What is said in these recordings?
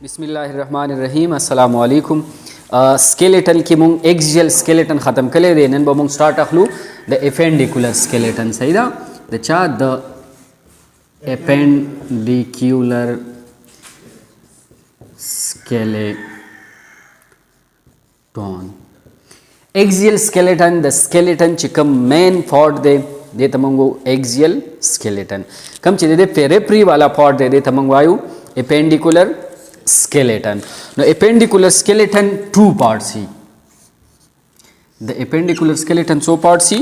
बिस्मिल्लाहिर्रहमानिर्रहीम अस्सलामु अलैकुम। स्केलेटन की मुंग एक्सियल स्केलेटन ख़त्म कले दे नन मुंग स्टार्ट अखलू द एपेंडिकुलर स्केलेटन सही दा द चा the appendicular skeleton axial skeleton the skeleton चिकम मेन फॉर्ड दे तमंगो एक्सियल स्केलेटन कम चे दे पेरेप्री वाला फॉर्ड दे तमंगो आयु appendicular skeleton. Now appendicular skeleton two parts he. The appendicular skeleton so parts ही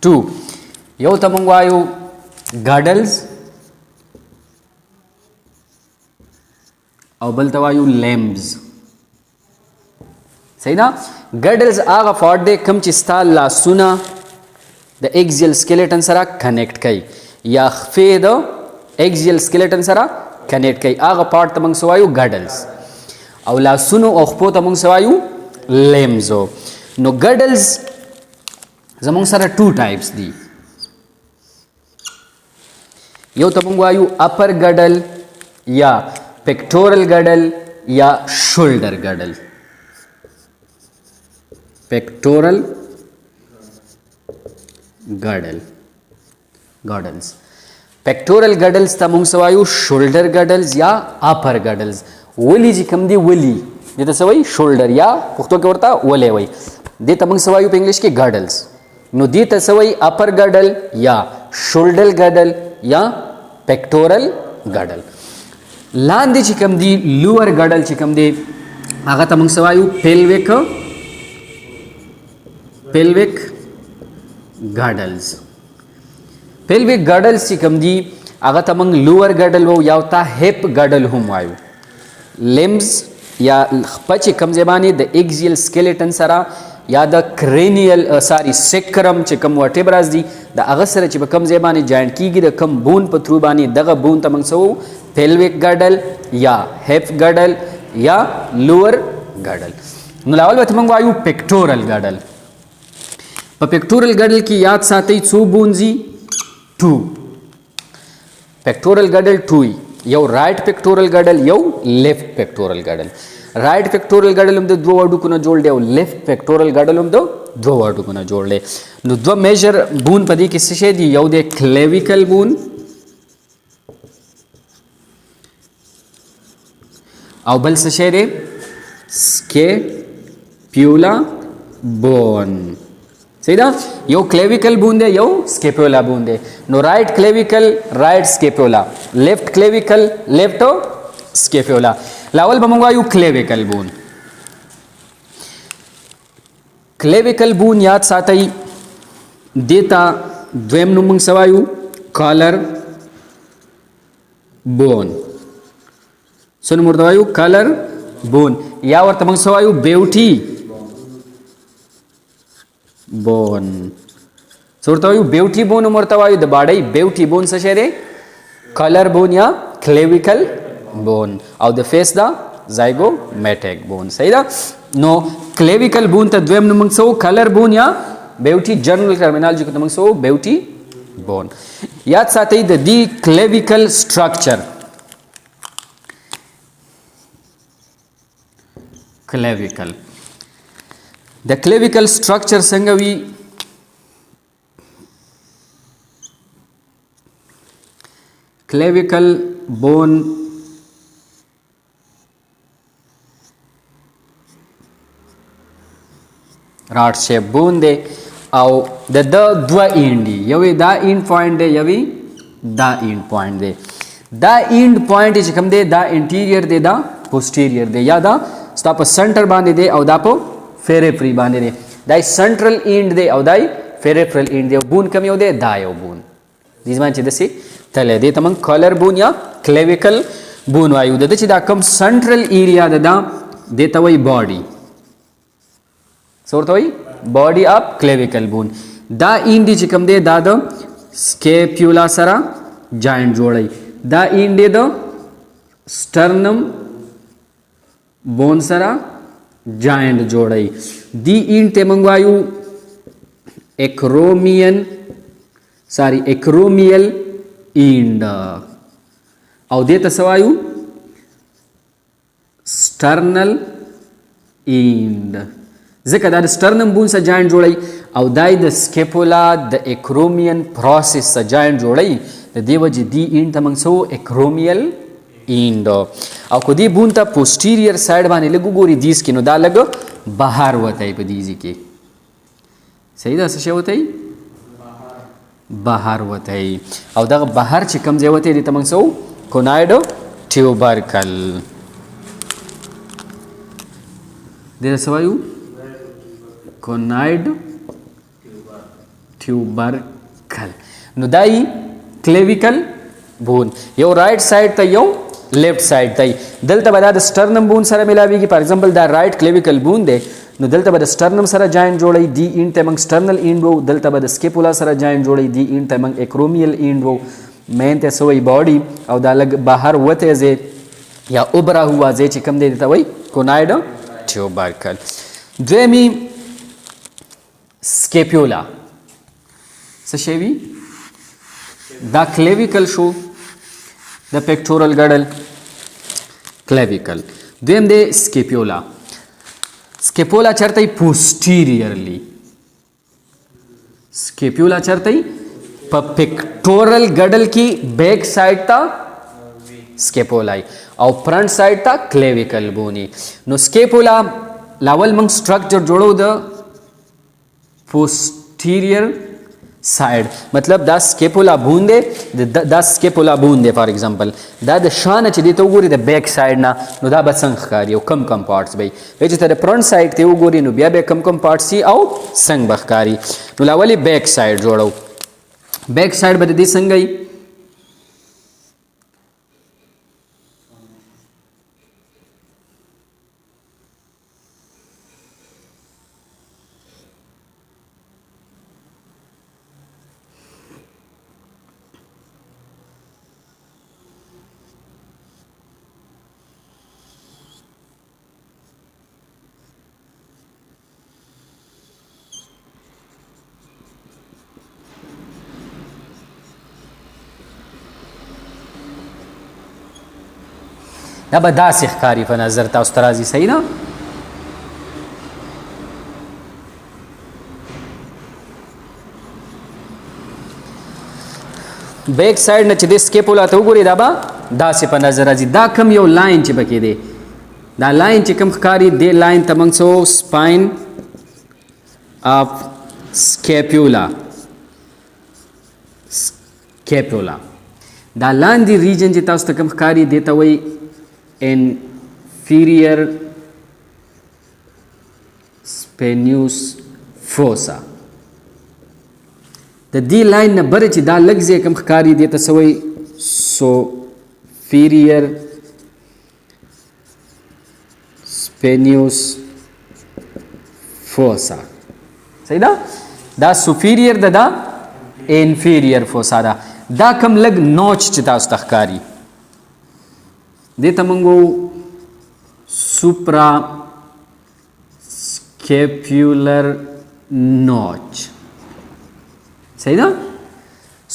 two. यो तमंगो आयु girdles और बलतवायु limbs. सही ना? girdles आगा फॉर्ड दे कम चिस्ता ला सुना the axial skeleton सरा connect कई या फे the axial skeleton सरा कनेक्ट कई आगा पार्ट तमंग सवायु गडल्स और ला सुनो ओखपो तमंग सवायु लेम्सो नो गडल्स जमंग सारा टू टाइप्स दी यो तमंग वायु अपर गडल या पेक्टोरल गडल या शोल्डर गडल पेक्टोरल गडल गडल्स पेक्टोरल गडल्स तमंग सवायु शोल्डर गडल्स या अपर गडल्स वली जी कम दी वली ये तो सवाई शोल्डर या पुख्तो के वर्ता वले वही दे तमंग सवायु पे इंग्लिश के गडल्स नो दी तो सवाई अपर गडल या शोल्डर गडल या पेक्टोरल गडल लान दी चिकम दी लोअर गडल चिकम दे आगा तमंग सवायु पेल्विक गडल्स पेल्विक गडल्स चिकम दी आगा तमंग लोअर गडल वो यावता हिप गडल हम वायु लिम्स या पची कम जेबानी द एक्सियल स्केलेटन सरा या द क्रेनियल सेक्रम चिकम वर्टेब्रास दी द अगसर चिप कम जेबानी जॉइंट कीगी द कम बोन पथरू बानी दगा बोन तमंग सो पेल्विक गडल या हिप गडल या लोअर गडल नुलावल बतमंग वायु पेक्टोरल गडल पेक्टोरल गडल की याद साथ ही सो बोनजी टू पेक्टोरल गडल टू यो राइट पेक्टोरल गडल यो left pectoral girdle right pectoral girdle दो वर्ड को जोड़ दे लेफ्ट पेक्टोरल गडल दो वर्ड को जोड़ ले दो मेजर बून पदी किससे दी यो दे क्लेविकल बून और बल से दे स्केप्यूला बोन सही ना यो क्लेविकल बूंदे यो स्केप्यूला बूंदे नो राइट क्लेविकल राइट स्केप्यूला लेफ्ट क्लेविकल लेफ्ट स्केप्यूला लावल बमंगवा यू क्लेविकल बून क्लेविकल बून याद साथई देता द्वेम नुमंग सवायु कॉलर बोन सुन मुर्दवायु कॉलर बोन यावर तमंग सवायु बेवटी बोन सोरतावायु बेवटी बोन उमरतावायु दबाड़ई बेवटी बोन सशेरे कलर बोन या क्लेविकल बोन और the face the zygomatic bone सही दा नो क्लेविकल बोन त द्वेम नमंग सो कलर बोन या बेवटी जनरल टर्मिनोलॉजी को नमंग सो बेवटी बोन याद साथ ही the clavicle structure clavicle The clavicle structure संगवी clavicle bone rod shape bone दे आओ द द्वा इंडी यवी दा इंड पॉइंट दे यवी दा इंड पॉइंट दे दा इंड पॉइंट इज कम दे दा इंटीरियर दे दा पोस्टीरियर दे या दा स्टॉप सेंटर बांधे दे और दा पो फेरेफ्री बांधे दे दाई सेंट्रल इंड दे और दाई फेरेफ्रल इंड दे बून कमी हो दे दायो बून दिस मान चिदसी तले दे तमंग कॉलर बून या क्लेविकल बून वायु दे चिदा कम सेंट्रल एरिया ददा देता वही बॉडी सोरता वही बॉडी ऑफ क्लेविकल बून दा इंड दी चिकम दे दा द स्केप्यूला सरा जॉइंट जोड़ई दा इंड दे द स्टर्नम बोन सरा जॉइंट जोड़ई दी इन ते मंगवायु एक्रोमियल इंड और दे तसवायु sternal end. ځکه دا د sternum bone سره جاینټ جوړی او دای د سکیپولا د اکرومیان پروسس سره جاینټ جوړی د دې وجې دی اینډ ته موږ څه اکرومیل اینډ. او که دې بون ته پوسټیریر سایډ باندې لږ وګوري دیس کې نو دا لږ بهر وتی په دیزي کې. صحیح ده څه شی وتی بهر وتی او دغه بهر چې کوم ځای وتی دې ته موږ څه کونایډ ټیوبرکل دې څه وایو کونایډ ټیوبرکل. نو دای کلیویکل بون یو رائټ سایډ ته یو لیفت سایډ ته دلته به دا د سټرنم بون سره ملاویږي. فار ایگزامپل دا رائټ کلیویکل بون دی نو دلته به د سټرنم سره جاینټ جوړی دی اینډ ته موږ سټرنل اینډ وو. دلته به د سکیپولا سره جاینټ جوړی دی اینډ ته موږ اکرومیل اینډ وو. مین ته سوی باډي او دا لګ بهر وته زه یا اوبرا هوا زه چې کم دی ته وای کونایډ ټیوبرکل. دویمی سکیپولا څه شی وي دا کلیویکل شو د پیکټورل ګډل کلیویکل. دویم دی سکیپولا. سکیپولا چرته پوسټیریرلی سکیپولا چرته په پیکټورل ګډل کې بیک سایډ ته سکیپولا او فرنٹ سایډ ته کلیویکل بونی. نو سکیپولا لاول موږ سټرکچر جوړو د پوسټیریر سایډ مطلب دا سکیپولا بون دی دا سکیپولا بون دی. فار ایگزامپل دا د شانه چې دی ته وګوري د بیک سایډ نه نو دا به څنګه ښکاري او کم کم پارټس به چې ته د فرنٹ سایډ ته وګوري نو بیا به کم کم پارټس او څنګه به ښکاري. نو لاولې بیک سایډ جوړو. بیک سایډ به د دې څنګه وي دا به داسې ښکاري په نظر تاسو ته راځي. صحیح نه بیک سایډ نه چې د سکیپولا ته وګوري دا به داسې په نظر راځي. دا کم یو لاین چې پکې دی دا لاین چې کم ښکاري دې لاین ته موږ څه سپاین اف سکیپولا سکیپولا دا لاندې ریجن چې تاسو ته کم ښکاري دې ته وایي inferior spanous fossa. د دې لاین نه بره چې دا لږ ځای کم ښکاري دې ته څه وایي superior spanous fossa. صحیح ده دا superior ده دا inferior fossa ده. دا کم لږ نوچ چې تاسو ته ښکاري دې ته موږ سوپرا سکیپولر نوچ. صحیح ده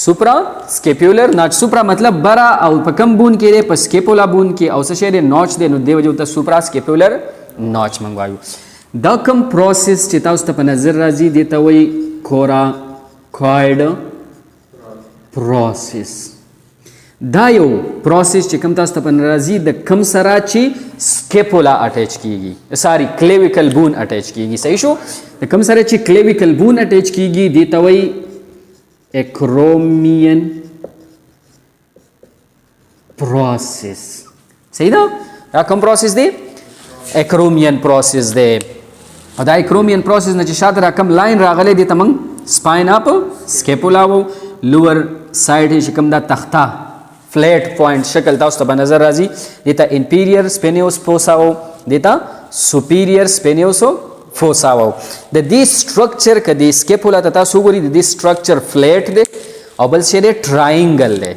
سوپرا سکیپولر نوچ. سوپرا مطلب برا او په کم بون کې دی په سکیپولا بون کې او څه شی دی نوچ دی نو دې وجه ته سوپرا سکیپولر نوچ موږ وایو. دا کم پروسس چې تاسو ته په نظر راځي دې ته وایي کوراکوایډ پروسس. دا یو پروسس چې کوم تاسو ته په راځي د کم سره چې سکیپولا اٹیچ کیږي ساری کلیویکل بون اٹیچ کیږي. صحیح شو د کم سره چې کلیویکل بون اٹیچ کیږي دې ته وایي اکرومین پروسس. صحیح ده دا کوم پروسس دی اکرومین پروسس دی. او دا اکرومین پروسس نه چې شاته را کم لاین راغلی دی ته موږ سپاین اپ سکیپولا وو. لوور سایډ چې کوم دا تخته فلیٹ پوائنٹ شکل تاسو ته په نظر راځي دیتا انپیریئر سپینیوس فوسا وو دیتا سپیریئر سپینیوس فوسا وو. د دې سټرکچر کدي سکیپولا ته تاسو وګورئ د دې سټرکچر فلیٹ دی او بل څه دی ټرائنګل دی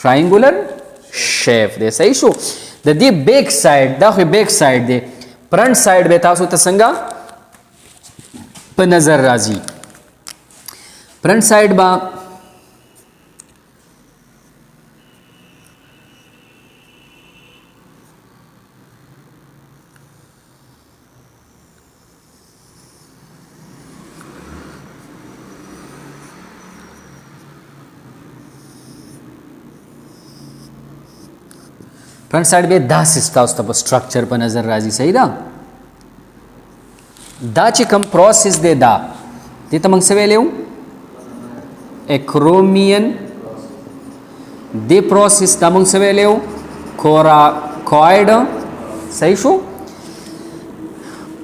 ټرائنګولر شیپ دی. صحیح شو د دې بیک سایډ دا خو بیک سایډ دی فرنٹ سایډ به تاسو ته څنګه په نظر راځي. فرنٹ سایډ با फ्रंट साइड बे दा सिस्ता उस तब स्ट्रक्चर पर नजर राजी सही दा दा ची कम प्रोसेस दे दा ते तमंग से वेले एक्रोमियन दे प्रोसेस तमंग से वेले कोरा कॉइड सही शो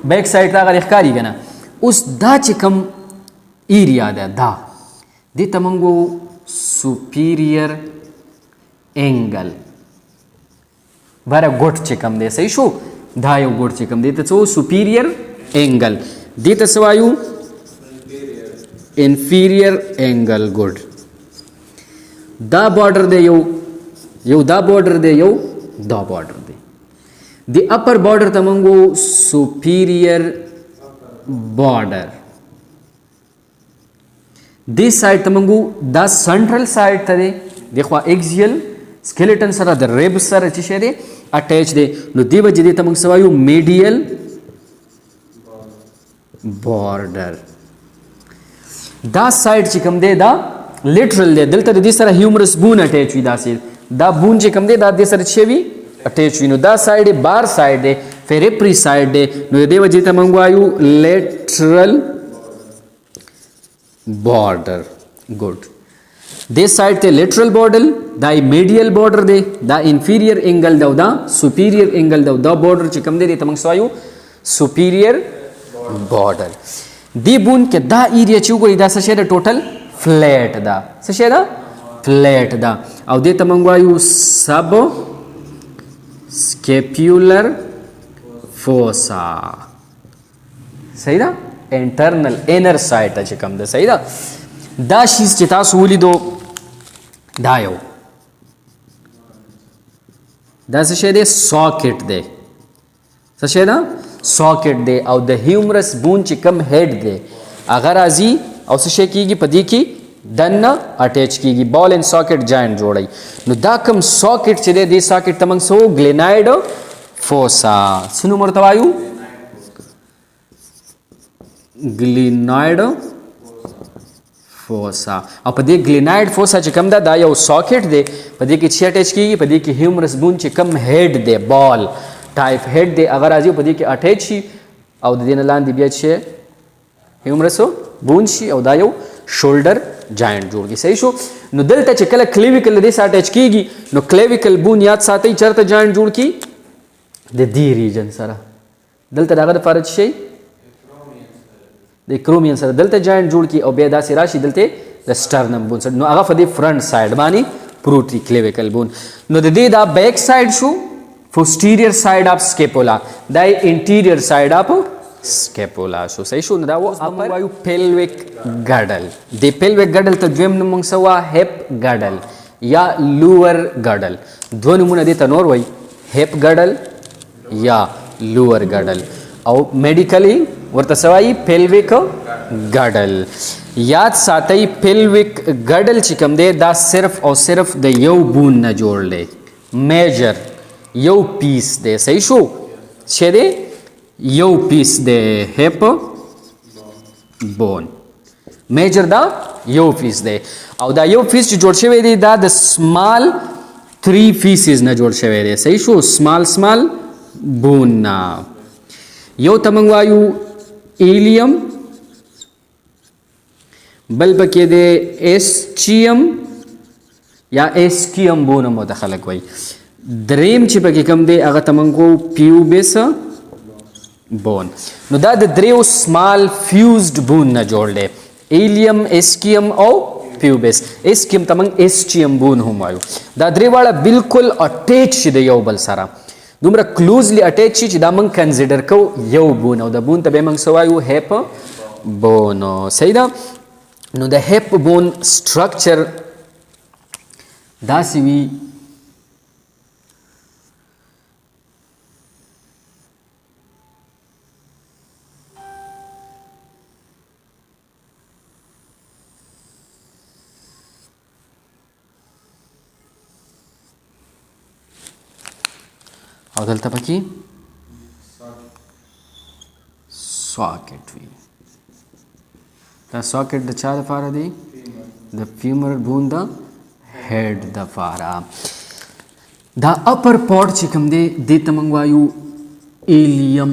बैक साइड ता अगर इख्कारी गना उस दा ची कम एरिया दा दे तमंगो सुपीरियर एंगल बारा गोट चिकम दे सही शो धायो गोट चिकम दे तो सुपीरियर एंगल दे तसवायु इंफीरियर एंगल गुड दा बॉर्डर दे यो दा बॉर्डर दे यो दा बॉर्डर दे द अपर बॉर्डर तमंगो सुपीरियर बॉर्डर दिस साइड तमंगो द सेंट्रल साइड तदे देखो एक्सियल स्केलेटन सर द रेब सर चिशे दे अटैच दे नो दी वजह दे तमंग सवायु मीडियल बॉर्डर दा साइड चिकम दे दा लिटरल दे दिल तद दिस सर ह्यूमरस बून अटैच हुई दा से दा बून चिकम दे दा दे सर छेवी अटैच हुई नो दा साइड बार साइड दे फिर रेपरी साइड दे नो दे वजह तमंग आयु lateral border good they side ते लेटरल बॉर्डर दा मीडियल बॉर्डर दे दा इंफीरियर एंगल दो दा सुपीरियर एंगल दो दा बॉर्डर चिकम दे तमंग स्वायु सुपीरियर बॉर्डर दी बून के दा एरिया चुगो दा सशे टोटल फ्लैट दा सशे दा फ्लैट दा और दे तमंग वायु सब स्केप्युलर फोसा सही दा इंटरनल इनर साइड चिकम दे सही दा शीज चिता सूली दो दायो दा सशे दे सॉकेट दे सशे दा सॉकेट दे और द ह्यूमरस बून चिकम हेड दे अगर आजी और सशे की पदी की दन अटैच की बॉल एंड सॉकेट जॉइंट जोड़ाई नो दा कम सॉकेट चिदे दे सॉकेट तमंग सो ग्लेनाइड फोसा सुनु मरतवायु ग्लेनाइड फोसा और पदी ग्लेनाइड फोसा चिकम दा यो सॉकेट दे पदी की छी अटैच की पदी की ह्यूमरस बून चिकम head they ball type head they अगर आज पदी की अटैच छी और दिन लान दिबिया छे ह्यूमरस बून छी और दायो शोल्डर जॉइंट जोड़ की सही शो नो दिल टच कल क्लेविकल दे अटैच कीगी नो क्लेविकल बून याद साथ ही चरत जॉइंट जोड़ की दे दी रीजन सारा दिल तक अगर फरज छे दे क्रोमियन सर दिलते जॉइंट जोड़ की और बेदा से राशि दिलते द स्टर्नम बोन सर नो आगा फदी फ्रंट साइड बानी प्रूट्री क्लेविकल बोन नो दे दा बैक साइड शो posterior side of scapula the interior side of scapula शो सही शो दा वो अपर वायु पेल्विक गर्डल दे पेल्विक गर्डल तो द्वेम नमंग सवा हेप गर्डल या लोअर गर्डल दो नमूना देता नॉर्वे हेप गर्डल या लोअर गर्डल और मेडिकली वर्त सवाई पेल्विक गर्डल याद साथ ही पेल्विक गर्डल चिकम दे दा सिर्फ और सिर्फ द यो बून न जोड़ ले मेजर यो पीस दे सही शो छे दे यो पीस दे हेप बोन मेजर दा यो पीस दे और दा यो पीस जोड़ छे दे दा द स्मॉल 3 पीसेस न जोड़ छे दे सही शो स्मॉल स्मॉल बून ना यो तमंग वायु एलियम बल्ब के दे एस्चियम या एस्कियम बोन मुतखलक वही द्रेम चिपके कम दे अगर तमंगो प्यूबिस बोन नो दा द्रेव स्मॉल फ्यूज्ड बोन न जोड़ ले एलियम एस्कियम और प्यूबिस एस्कियम तमंग एस्चियम बोन हुमायु दा द्रेवाला बिल्कुल अटैच दे यो बल सारा दुमरा क्लोजली अटैच ची दामंग कंसीडर को यो बून और द बून तबे मंग सवायु हेप बोन सही दा नो द हेप बोन स्ट्रक्चर दासिवी और दलता पकी सॉकेट वी द सॉकेट द चा दफारा दी the femoral bone the head दफारा دا اپر پارٹ چې کوم دی دې ته موږ وایو ایلیم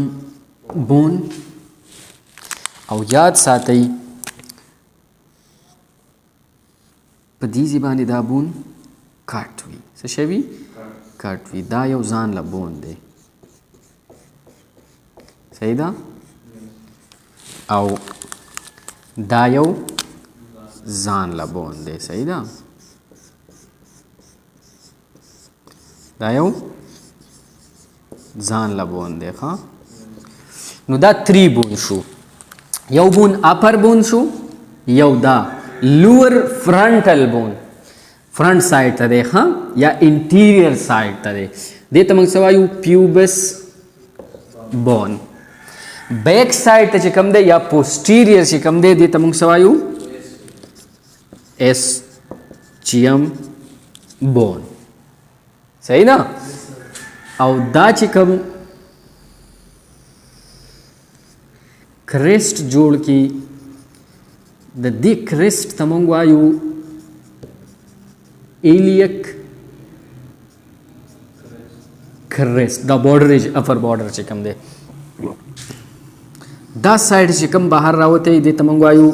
بون او یاد ساتئ په دې باندې دا بون کاټ وي څه شی وي کاټ وي دا یو ځان له بون دی صحیح ده او دا یو ځان له بون دی صحیح ده دا یو ځان له بون دی ښه نو دا 3 بون شو یو بون اپر بون شو یو دا لوور فرنټل بون فرنٹ سائڈ ته دی ښه یا انټیریئر سائڈ ته دی دې ته موږ څه وایو پیوبس بون بیک سائڈ ته چې کوم دی یا پوسټیریئر چې کوم دی دې ته موږ څه وایو اسچیم بون صحیح ده او دا چې کوم کرسټ جوړ کی د دې کرسټ ته موږ وایو ایلیک کرسټ دا بارډر اپر بارډر چې کوم دی دا سایډ چې کوم بهر راوته دې ته موږ وایو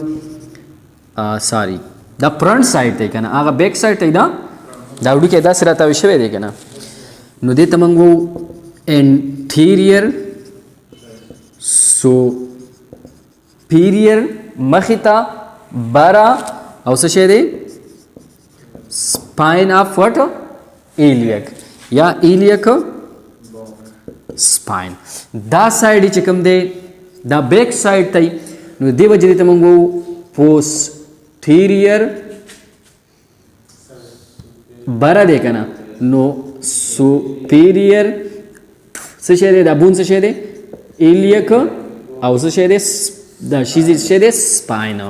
ساری دا فرنٹ سایډ دی کنه هغه بیک سایډ دی دا وډو کې دا سره تاوي شوی دی کنه نو دې ته موږ وایو انټیریئر سوپیریئر مخیتا بارا او څه شی دی spine of what iliac یا iliac spine دا سایډ چې کوم دی دا بیک سایډ ته نو دی وجه ته موږ posterior بره دی کنه نو superior څه شی دی دا بون څه شی دی iliac او څه شی دی دا شیز څه دی spine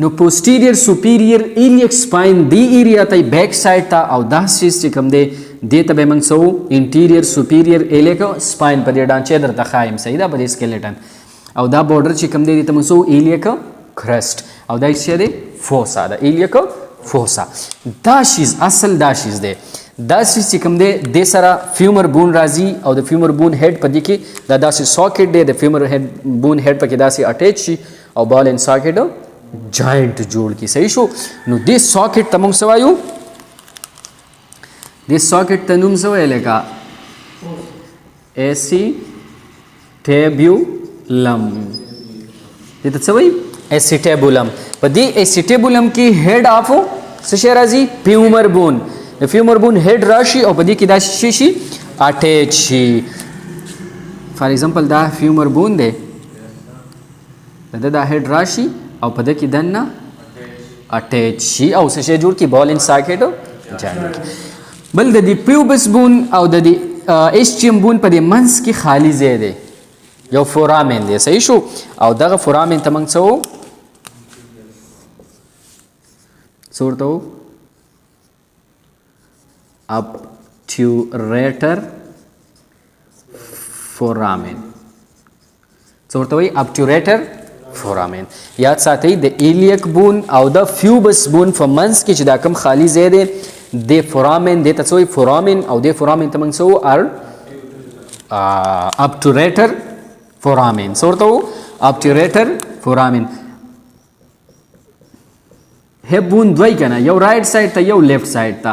نو posterior superior iliac spine دی ایریا ته بیک سایډ ته او دا شیز چې کوم دی دې ته به موږ سو انټیریئر سوپیریئر iliac spine په دې ډانچې درته خایم صحیح ده په دې سکیلیټن او دا بارډر چې کوم دی دې ته موږ سو iliac crest او دا څه دی fossa دا iliac fossa دا شیز اصل دا شیز دی دا شیز چې کوم دی د سره فیومر بون راځي او د فیومر بون هډ په دې کې دا داسې ساکټ دی د فیومر بون هډ په کې داسې اٹیچ شي او بال ان ساکټ جاینټ جوړ کی صحیح شو نو دې ساکټ ته موږ څه وایو دې ساکټ ته نوم څه ویل کا ایسیټیبولم دې ته څه وایي ایسیټیبولم په دې ایسیټیبولم کې هډ اف څه شی راځي فیومر بون د فیومر بون هډ راشي او په دې کې دا شي اٹیچ شي فار ایگزامپل دا فیومر بون دی دا هډ راشي او په دې کې دنه اٹیچ شي او څه شی جوړ کی بال ان ساکټ جاینټ بل د دې پیوبس بون او د دې اسچیم بون په دې منس کې خالی ځای دی یو فورامین دی صحیح شو او دغه فورامین ته موږ څه ورته obturator foramen څه ورته وایي obturator foramen یاد ساتئ د ایلیک بون او د فیوبس بون په منځ کې چې دا کوم خالی ځای دی د فورامین د ته څه وایي فورامین او د فورامین ته موږ څه وایو obturator foramen څه ورته وایو obturator foramen هب بون دوی کنه یو رائټ سایډ ته یو لیفت سایډ ته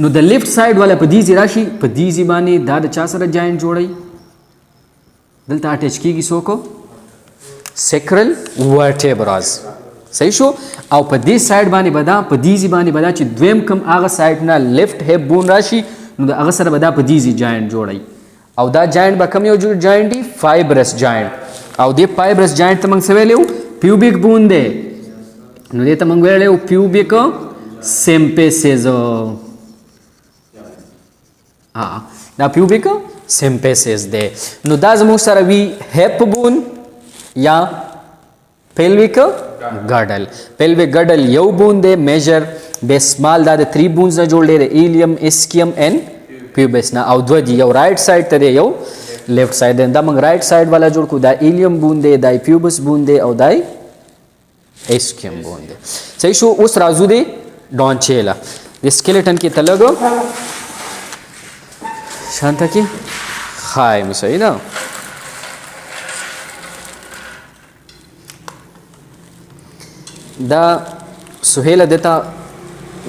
نو د لیفت سایډ والا په دې راشي په دې باندې دا د چا سره جاینټ جوړي دلته اٹیچ کیږي څوک سیکرل ورټیبراز صحیح شو او په دې سایډ باندې بدا په دې باندې بدا چې دویم کم هغه سایډ نه لیفت هب بون راشي نو هغه سره بدا په دې جاینټ جوړي او دا جاینټ به کم یو جاینټ دی فایبرس جاینټ او دې فایبرس جاینټ ته موږ څه ویلو پیوبیک بون دی نو دې ته موږ ویلو پیوبیک سیمپیسز دا پیوبیک سیمپیسز دی نو دا زموږ سره وی هپ بون یا pelvic girdle pelvic girdle یو بون دی میجر به سمال دا د 3 بونز نه جوړ دی د ایلیوم اسکیم ان پیوبس نه او دوه دی یو رائټ سایډ ته دی یو لیفت سایډ دا موږ رائټ سایډ والا جوړ کو دا ایلیوم بون دی دا پیوبس بون دی او دا اسکیم بون دی صحیح شو اوس راځو دی ډانچیلا د سکیلیټن کې تلګو شانتا کی خای مسایی نا دا سهیل دیتا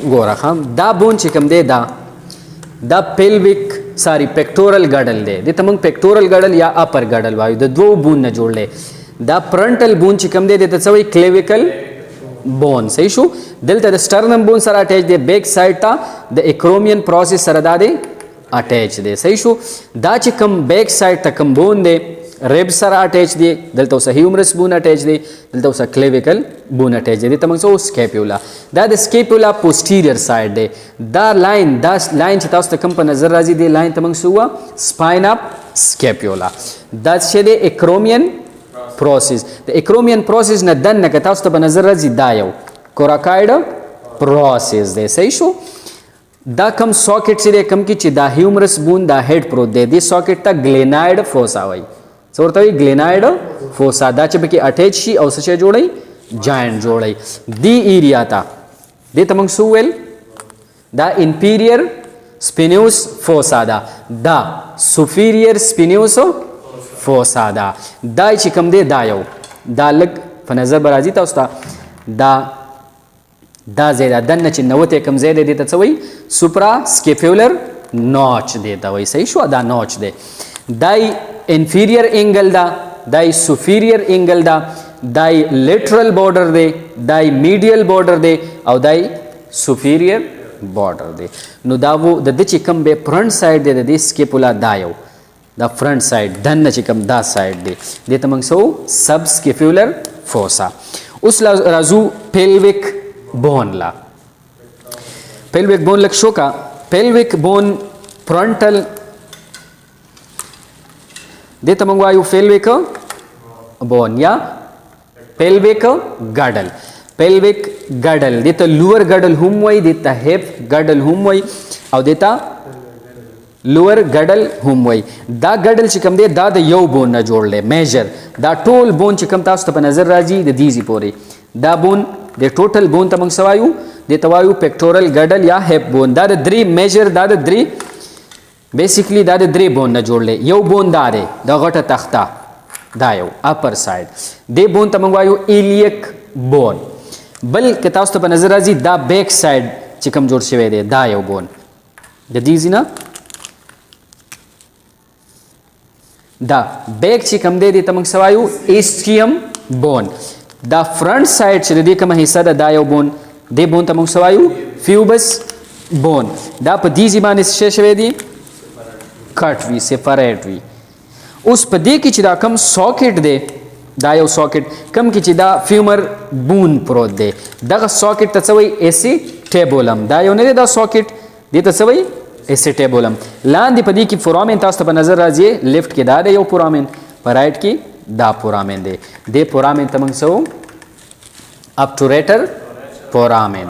گورا خام دا بون چکم دے دا پیلوک ساری پیکٹورل گاڈل دے دیتا منگ پیکٹورل گاڈل یا اپر گاڈل وایو دا دو بون نہ جوڑ لے دا پرنٹل بون چکم دے دیتا سوئی کلیویکل بون صحیح شو دلتا دا سٹرنم بون سر اٹیچ دے بیک سائڈ تا دا ایکرومین پروسیس سر دا دے اٹیچ دے صحیح شو دا چکم بیک سائڈ تا کم بون دے ریب سر اٹیچ دے دلتا اسا ہیومرس بون اٹیچ دے دلتا اسا کلیویکل بون اٹیچ دے دیتا منگ سو سکیپیولا دا سکیپیولا پوسٹیریئر سائڈ دے دا لائن چتا اس تا کم پا نظر رازی دے لائن تا منگ سو ہوا سپائن اپ سکیپیولا دا چھ دے ایکرومین پروسیس دا ایکرومین پروسیس نا دن نکا تا اس تا پا نظر رازی دا یو کوراکائڈ پروسیس دے صحیح شو دا کم ساکٹ سے دے کم کی چی دا ہیومرس بون دا ہیڈ پروت دے دی ساکٹ تا گلینائڈ فوسا وی سورتا وی گلینائڈ فوسا دا چی بکی اٹیچ شی او سچے جوڑی جائنٹ جوڑی دی ایریا تا دی تمنگ سوویل دا انپیریئر سپینیوس فوسا دا سوفیریئر سپینیوس فوسا دا چی کم دے دا یو دا لگ فنظر برازی تا استا دا زیدہ دن چی نوتے کم زیدہ دیتا چوئی سپرا سکیفیولر نوچ دیتا وی صحیح شو دا نوچ دے دائی انفیریئر اینگل دا دائی سوفیریئر اینگل دا دائی لیٹرل بارڈر دے دائی میڈیل بارڈر دے او دائی سوفیریئر بارڈر دے نو دا وہ دا چی کم بے فرنٹ سائڈ دے دا دی سکیپولا دایو دا فرنٹ سائڈ دن چی کم دا سائڈ دے دیتا منگ سو سب سکیفیولر فوسا اس رازو پیلوک بون لا پیلوک بون لک شو کا پیلوک بون فرنٹل دیتا منگوایو پیلوک بون یا پیلوک گاڈل پیلوک گاڈل دیتا لور گاڈل ہم وی دیتا ہیپ گاڈل ہم وی او دیتا لور گاڈل ہم وی دا گاڈل چکم دے دا یو بون نا جوڑ لے میجر دا ٹول بون چکم تاستا پا نظر راجی دا دیزی پوری دا بون دے ٹوٹل بون تا منگ سوایو دیتا وایو پیکٹورل گاڈل یا ہیپ بون دا دری میجر دا دری بیسیکلی دا دری بون نا جوڑ لے یو بون دا دے دا غٹا تختا دا یو اپر سائڈ دے بون تا منگوایو ایلیک بون بل کتاستا پا نظر راجی دا بیک سائڈ چکم جوڑ شوے دے دا یو بون دا دیزی نا دا بیک چکم دے دیتا منگ سوایو ایسٹریم بون دا فرنٹ سائڈ چھ دے کم حصہ دا یو بون دے بون تا منگ سوایو فیوبس بون دا پا دی زبان اس شوے دی کٹ وی سیپریٹ وی اس پا دے کی چی دا کم ساکٹ دے دا یو ساکٹ کم کی چی دا فیومر بون پروت دے دا ساکٹ تا سوئی ایسی ٹیبولم دا یو ندے دا ساکٹ دے تا سوئی ایسی ٹیبولم لان دی پا دی کی فورامین تاستا پا نظر رازیے لیفٹ کی دا دے یو پورامین پا رائٹ کی دا پورامین دے پورامین تمنگ سو ابٹوریٹر پورامین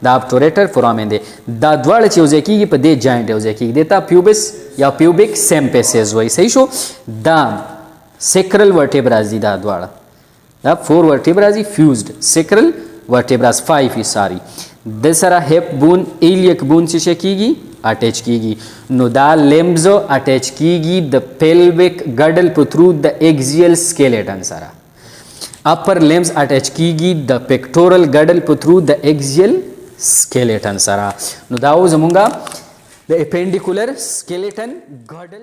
دا ابٹوریٹر پورامین دے دا دوار چی اوزے کی گی پا دے جائنٹ اوزے کی گی دیتا پیوبس یا پیوبک سیمپیسیز وی صحیح شو دا سیکرل ورٹیبراز دی دا دوار دا 4 ورٹیبرازی فیوزڈ سیکرل ورٹیبراز 5 ہی ساری دے سرا ہیپ بون ایلیک بون سے کی گی اٹیچ کی گی نو دا لیمبز اٹیچ کی گی دا پیلوک گاڈل پتھرو دا ایگزیل سکیلیٹن سارا اپر لیمبز اٹیچ کی گی دا پیکٹورل گاڈل پتھرو دا ایگزیل سکیلیٹن سارا نو دا ہو زمونگا دا اپینڈیکولر سکیلیٹن گاڈل